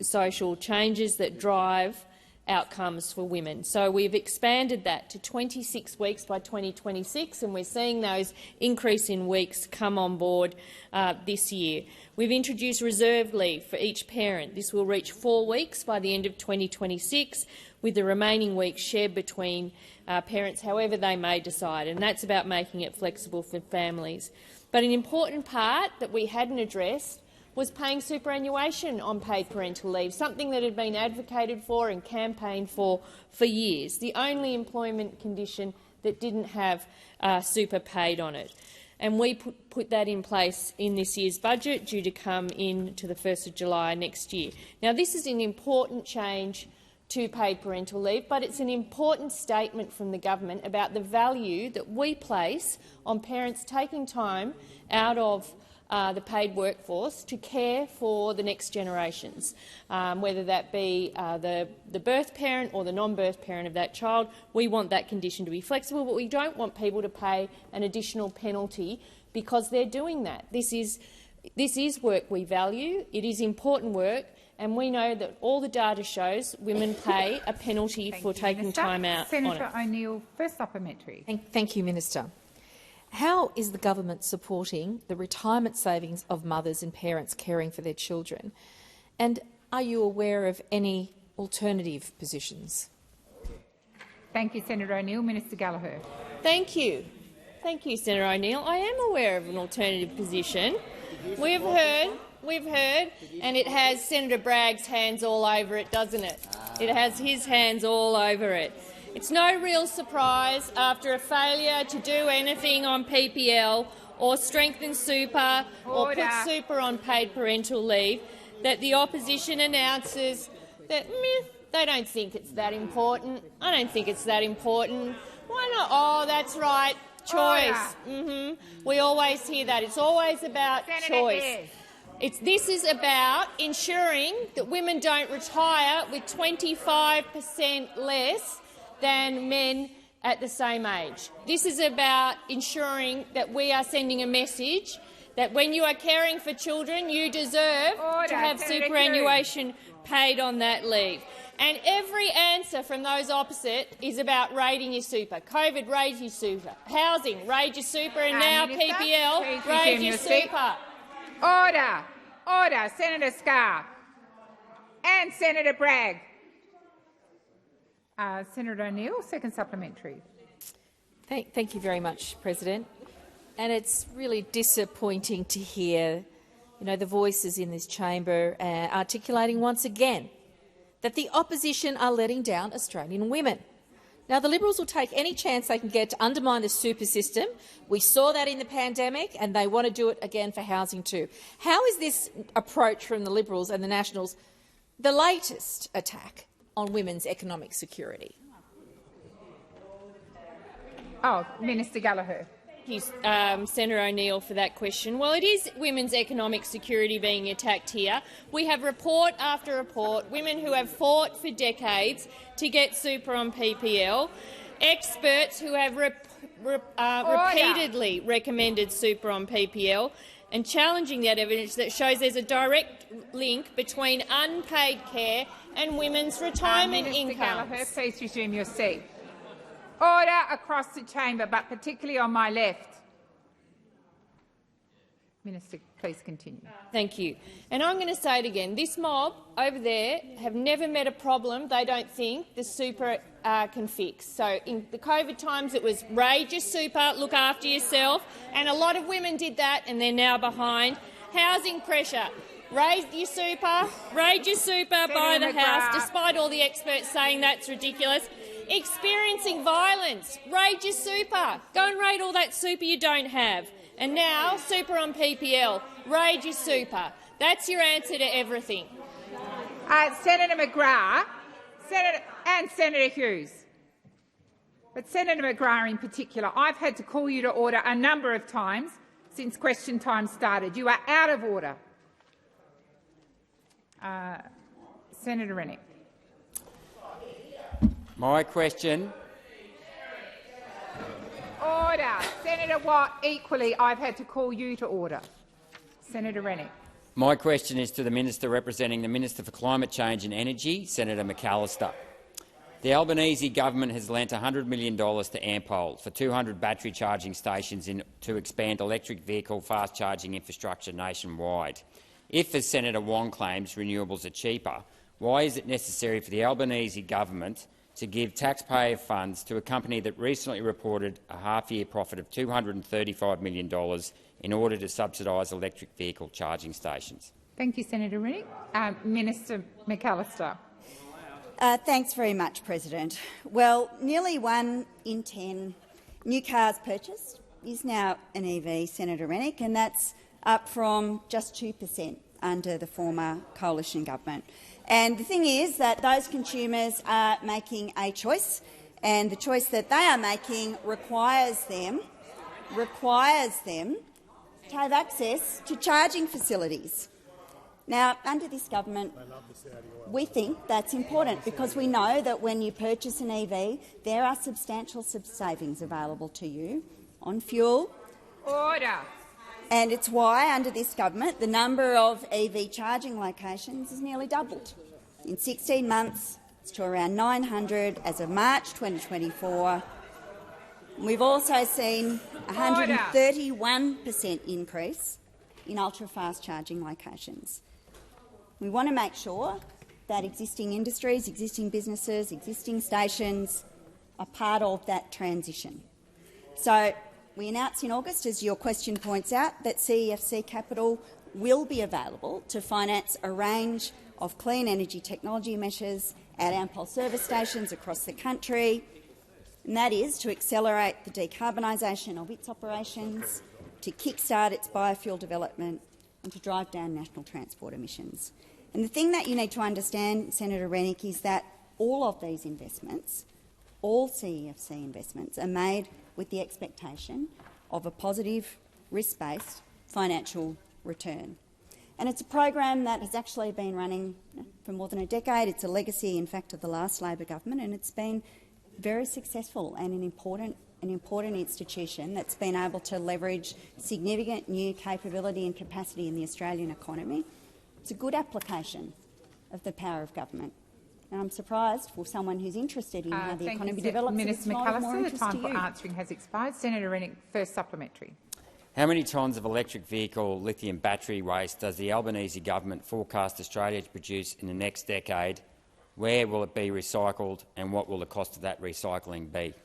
social changes that drive outcomes for women. So we've expanded that to 26 weeks by 2026, and we're seeing those increase in weeks come on board this year. We've introduced reserve leave for each parent. This will reach 4 weeks by the end of 2026, with the remaining weeks shared between parents however they may decide, and that's about making it flexible for families. But an important part that we hadn't addressed was paying superannuation on paid parental leave, something that had been advocated for and campaigned for years, the only employment condition that didn't have super paid on it. And we put that in place in this year's budget, due to come in to the 1st of July next year. Now, this is an important change to paid parental leave, but it's an important statement from the government about the value that we place on parents taking time out of the paid workforce to care for the next generations, whether that be the birth parent or the non-birth parent of that child. We want that condition to be flexible, but we don't want people to pay an additional penalty because they're doing that. This is work we value. It is important work, and we know that all the data shows women pay a penalty for taking time out on it. Senator O'Neill, first supplementary. Thank you, Minister. How is the government supporting the retirement savings of mothers and parents caring for their children? And are you aware of any alternative positions? Thank you, Senator O'Neill. Minister Gallagher. Thank you. Thank you, Senator O'Neill. I am aware of an alternative position. We've heard, and it has Senator Bragg's hands all over it, doesn't it? It has his hands all over it. It's no real surprise, after a failure to do anything on PPL or strengthen super or put super on paid parental leave, that the opposition announces that they don't think it's that important. I don't think it's that important. Why not? Oh, that's right, choice. We always hear that. It's always about choice. This is about ensuring that women don't retire with 25% less than men at the same age. This is about ensuring that we are sending a message that when you are caring for children, you deserve to have superannuation paid on that leave. And every answer from those opposite is about raiding your super. COVID, raid your super. Housing, raid your super. And now Minister, PPL, raid your super. Order. Order. Senator Scarr and Senator Bragg. Senator O'Neill, second supplementary. Thank you very much, President. And it's really disappointing to hear, the voices in this chamber articulating once again that the opposition are letting down Australian women. Now, the Liberals will take any chance they can get to undermine the super system. We saw that in the pandemic, and they want to do it again for housing too. How is this approach from the Liberals and the Nationals the latest attack on women's economic security? Minister Gallagher. Thank you, Senator O'Neill, for that question. Well, it is women's economic security being attacked here. We have report after report, women who have fought for decades to get super on PPL, experts who have repeatedly recommended super on PPL, and challenging that evidence that shows there's a direct link between unpaid care and women's retirement incomes. Minister Gallagher, please resume your seat. Order across the chamber, but particularly on my left. Minister, please continue. Thank you. And I'm going to say it again. This mob over there have never met a problem they don't think the super can fix. So in the COVID times it was raid your super, look after yourself, and a lot of women did that and they're now behind. Housing pressure. Raise your super by the House, despite all the experts saying that's ridiculous. Experiencing violence, raid your super. Go and raid all that super you don't have. And now, super on PPL, raid your super. That's your answer to everything. Senator McGrath and Senator Hughes. But Senator McGrath in particular, I've had to call you to order a number of times since question time started. You are out of order. Senator Rennick. My question. Order. Senator Watt, equally, I've had to call you to order. Senator Rennick. My question is to the Minister representing the Minister for Climate Change and Energy, Senator McAllister. The Albanese government has lent $100 million to Ampol for 200 battery charging stations to expand electric vehicle fast charging infrastructure nationwide. If, as Senator Wong claims, renewables are cheaper, why is it necessary for the Albanese government to give taxpayer funds to a company that recently reported a half-year profit of $235 million in order to subsidise electric vehicle charging stations? Thank you, Senator Rennick. Minister McAllister. Thanks very much, President. Well, nearly 1 in 10 new cars purchased is now an EV, Senator Rennick, and that's up from just 2% under the former coalition government. And the thing is that those consumers are making a choice, and the choice that they are making requires them to have access to charging facilities. Now, under this government, we think that's important because we know that when you purchase an EV, there are substantial savings available to you on fuel. Order. And it's why, under this government, the number of EV charging locations has nearly doubled. In 16 months, it's to around 900 as of March 2024. We've also seen a 131% increase in ultra-fast charging locations. We want to make sure that existing industries, existing businesses, existing stations are part of that transition. So we announced in August, as your question points out, that CEFC capital will be available to finance a range of clean energy technology measures at Ampol service stations across the country, and that is to accelerate the decarbonisation of its operations, to kick-start its biofuel development and to drive down national transport emissions. And the thing that you need to understand, Senator Rennick, is that all of these investments, all CEFC investments, are made with the expectation of a positive, risk-based financial return. And it's a program that has actually been running for more than a decade. It's a legacy, in fact, of the last Labor government, and it's been very successful and an important institution that's been able to leverage significant new capability and capacity in the Australian economy. It's a good application of the power of government. And I'm surprised for someone who's interested in how the economy develops. Minister McAllister, the time for answering has expired. Senator Rennick, first supplementary. How many tonnes of electric vehicle lithium battery waste does the Albanese government forecast Australia to produce in the next decade? Where will it be recycled and what will the cost of that recycling be?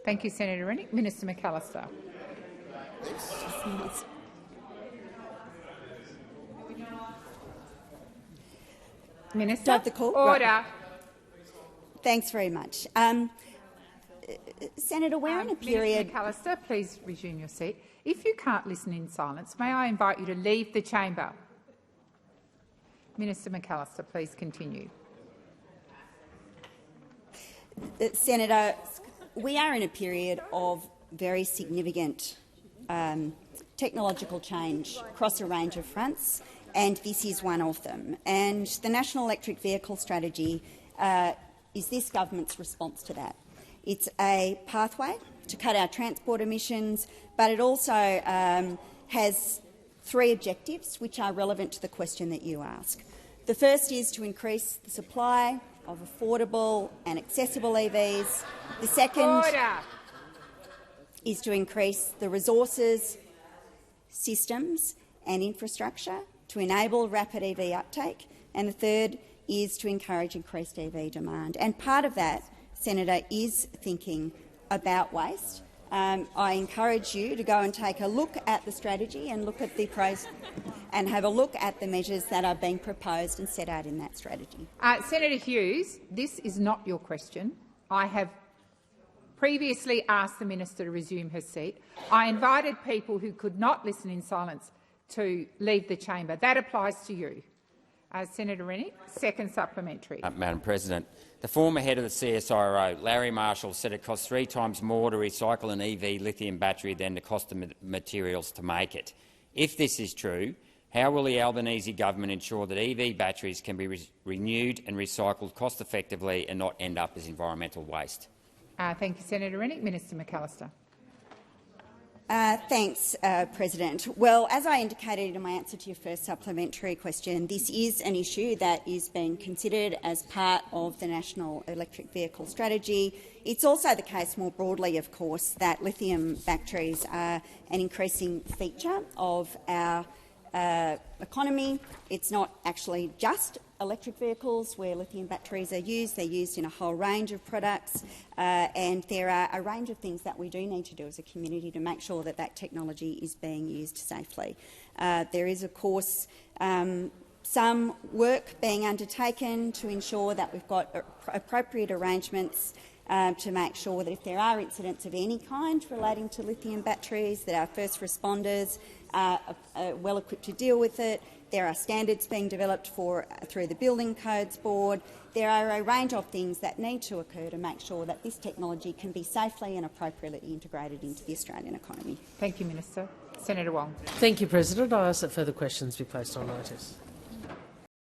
Thank you, Senator Rennick. Minister McAllister. Minister, order. Right. Thanks very much. Senator, we're in a period— Minister McAllister, please resume your seat. If you can't listen in silence, may I invite you to leave the chamber? Minister McAllister, please continue. Senator, we are in a period of very significant technological change across a range of fronts, and this is one of them. And the National Electric Vehicle Strategy is this government's response to that. It's a pathway to cut our transport emissions, but it also has 3 objectives which are relevant to the question that you ask. The first is to increase the supply of affordable and accessible EVs. The second is to increase the resources, systems and infrastructure to enable rapid EV uptake. And the third is to encourage increased EV demand. And part of that, Senator, is thinking about waste. I encourage you to go and take a look at the strategy and look at the pros and have a look at the measures that are being proposed and set out in that strategy. Senator Hughes, this is not your question. I have previously asked the minister to resume her seat. I invited people who could not listen in silence to leave the chamber. That applies to you. Senator Rennick, second supplementary. Madam President, the former head of the CSIRO, Larry Marshall, said it costs 3 times more to recycle an EV lithium battery than the cost of materials to make it. If this is true, how will the Albanese government ensure that EV batteries can be renewed and recycled cost-effectively and not end up as environmental waste? Thank you, Senator Rennick. Minister McAllister. Thanks, President. Well, as I indicated in my answer to your first supplementary question, this is an issue that is being considered as part of the National Electric Vehicle Strategy. It's also the case more broadly, of course, that lithium batteries are an increasing feature of our economy. It's not actually just electric vehicles where lithium batteries are used. They're used in a whole range of products, and there are a range of things that we do need to do as a community to make sure that that technology is being used safely. There is, of course, some work being undertaken to ensure that we've got appropriate arrangements to make sure that if there are incidents of any kind relating to lithium batteries, that our first responders are well equipped to deal with it. There are standards being developed through the Building Codes Board. There are a range of things that need to occur to make sure that this technology can be safely and appropriately integrated into the Australian economy. Thank you, Minister. Senator Wong. Thank you, President. I ask that further questions be placed on notice.